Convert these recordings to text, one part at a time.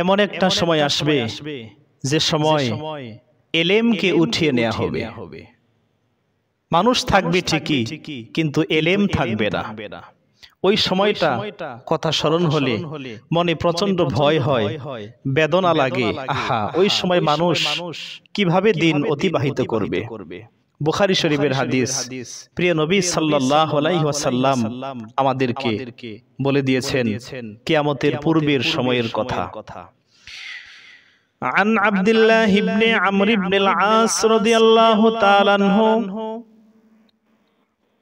এমন একটা সময় আসবে যে সময় এলেমকে উঠিয়ে নেওয়া হবে। মানুষ থাকবে ঠিকই, কিন্তু এলেম থাকবে না। ওই সময়টা কথা স্মরণ হলে মনে প্রচন্ড ভয় হয়, বেদনা লাগে। আহা, ওই সময় মানুষ কিভাবে দিন অতিবাহিত করবে? বুখারী শরীফের হাদিস, প্রিয় নবী সাল্লাল্লাহু আলাইহি ওয়াসাল্লাম আমাদেরকে বলে দিয়েছেন কিয়ামতের পূর্বের সময়ের কথা। عن عبد الله بن عمرو بن العاص رضي الله تعالى عنه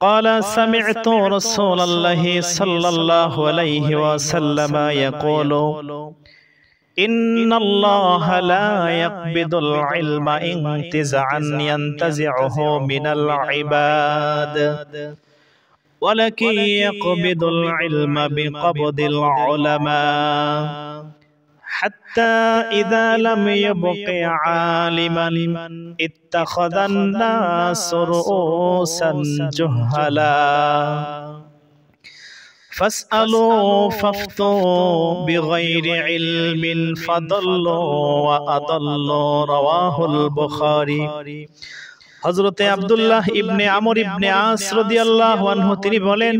قال سمعت رسول الله صلى الله عليه وسلم يقول إن الله لا يقبض العلم انتزاعا ينتزعه من العباد ولكن يقبض العلم بقبض العلماء حتى إذا لم يبق عالما اتخذ الناس رؤوسا جهلا فاسألوا فافتوا بغير علم فضلوا وأضلوا رواه البخاري। হযরতে আব্দুল্লাহ ইবনে আমর ইবনে আস রাদিয়াল্লাহু আনহু তিনি বলেন,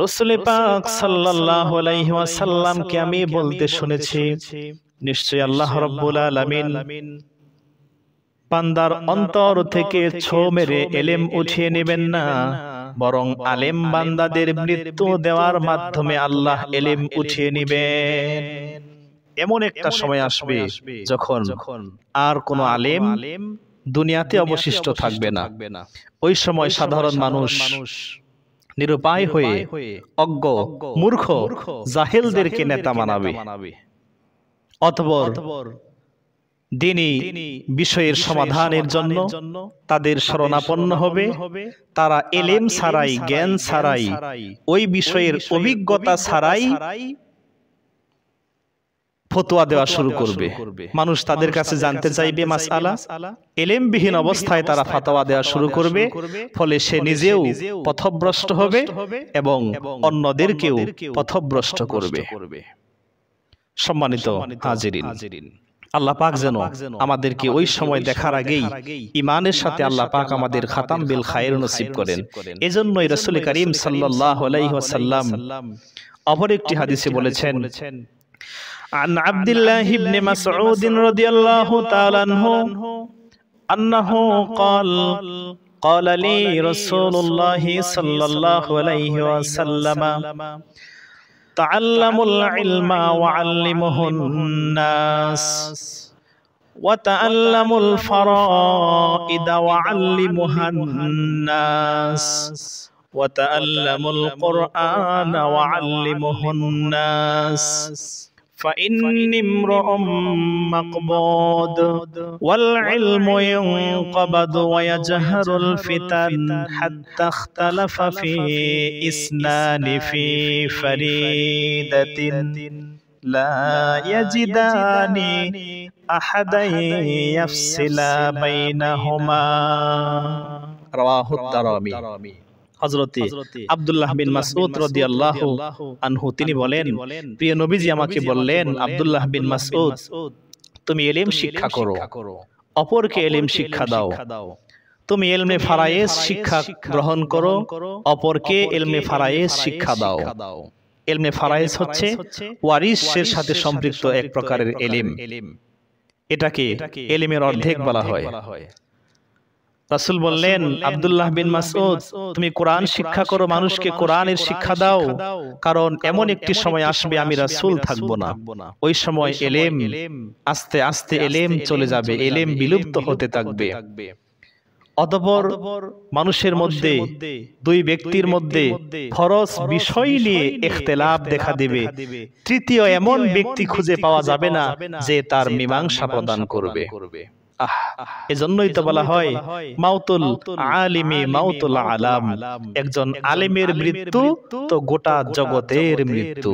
রাসূল পাক সাল্লাল্লাহু আলাইহি ওয়াসাল্লামকে আমি বলতে শুনেছি, নিশ্চয়ই আল্লাহ রাব্বুল আলামিন বান্দার অন্তর থেকে ছো মেরে এলেম উঠিয়ে নেবেন না, বরং আলেম বান্দাদের মৃত্যু দেওয়ার মাধ্যমে আল্লাহ এলেম উঠিয়ে নেবেন। এমন একটা সময় আসবে যখন আর কোনো আলেম দুনিয়াতে অবশিষ্ট থাকবে না। ওই সময় সাধারণ মানুষ নিরুপায় হয়ে অজ্ঞ মূর্খ জাহেলদেরকে নেতা মানাবে। অতঃপর দ্বীনি বিষয়ের সমাধানের জন্য তাদের শরণাপন্ন হবে। তারা এলেম ছাড়াই, জ্ঞান ছাড়াই, ওই বিষয়ের অভিজ্ঞতা ছাড়াই ফতোয়া দেওয়া শুরু করবে। মানুষ তাদের কাছে জানতে চাইবে মাসআলা, এলেমবিহীন অবস্থায় তারা ফতোয়া দেওয়া শুরু করবে। ফলে সে নিজেও পথভ্রষ্ট হবে এবং অন্যদেরকেও পথভ্রষ্ট করবে। সম্মানিত হাজিরিন, আল্লাহ পাক যেন আমাদেরকে ওই সময় দেখার আগেই ঈমানের সাথে আল্লাহ পাক আমাদের খাতাম বিল খায়র নসিব করেন। এজন্যই রাসূল করিম সাল্লাল্লাহু আলাইহি ওয়াসাল্লাম অপর একটি হাদিসে বলেছেন, عن عبد الله بن مسعود رضي الله تعالى عنه أنه قال قال لي رسول الله صلى الله عليه وسلم تعلموا العلم وعلموه الناس وتعلموا الفرائض وعلموها الناس وتعلموا القرآن وعلموه الناس فإني امرؤ مقبوض والعلم ينقبض ويجهر الفتن حتى اختلف في إثنان في فريدة لا يجدان أحدا يفصل بينهما رواه الدارمي। হযরতে আব্দুল্লাহ বিন মাসউদ রাদিয়াল্লাহু আনহু তিনি বলেন, প্রিয় নবীজি আমাকে বললেন, আব্দুল্লাহ বিন মাসউদ, তুমি ইলম শিক্ষা করো, অপরকে ইলম শিক্ষা দাও। তুমি ইলমে ফারায়েজ শিক্ষা গ্রহণ করো, অপরকে ইলমে ফারায়েজ শিক্ষা দাও। ইলমে ফারায়েজ হচ্ছে ওয়ারিসের সাথে সম্পৃক্ত এক প্রকারের ইলম। এটাকে ইলমের অর্ধেক বলা হয়। রাসূল বললেন, আব্দুল্লাহ বিন মাসউদ, তুমি কোরআন শিক্ষা করো, মানুষকে কোরআনের শিক্ষা দাও, কারণ এমন একটি সময় আসবে আমি রাসূল থাকব না। ওই সময় ইলম আস্তে আস্তে ইলম চলে যাবে, ইলম বিলুপ্ত হতে থাকবে। অতঃপর মানুষের মধ্যে, দুই ব্যক্তির মধ্যে ফরজ বিষয় নিয়ে ইখতিলাফ দেখা দেবে। তৃতীয় এমন ব্যক্তি খুঁজে পাওয়া যাবে না যে তার মীমাংসা প্রদান করবে। এজন্যই তো বলা হয় মাউতুল আলিমি মাউতুল আলাম, একজন আলেমের মৃত্যু তো গোটা জগতের মৃত্যু।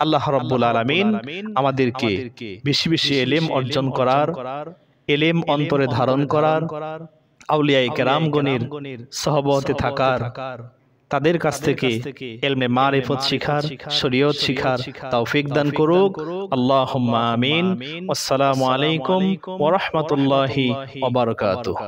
আল্লাহ রাব্বুল আলামিন আমাদেরকে বেশি বেশি ইলম অর্জন করার, ইলম অন্তরে ধারণ করার, আউলিয়ায়ে কেরামগণের সহবতে থাকার তাদের কাছ থেকে ইলমে মারিফত শিখার, শরীয়ত শিখার তৌফিক দান করুক। আল্লাহুম্মা আমিন। আসসালামু আলাইকুম ওয়া রাহমাতুল্লাহি ওয়া বারাকাতুহু।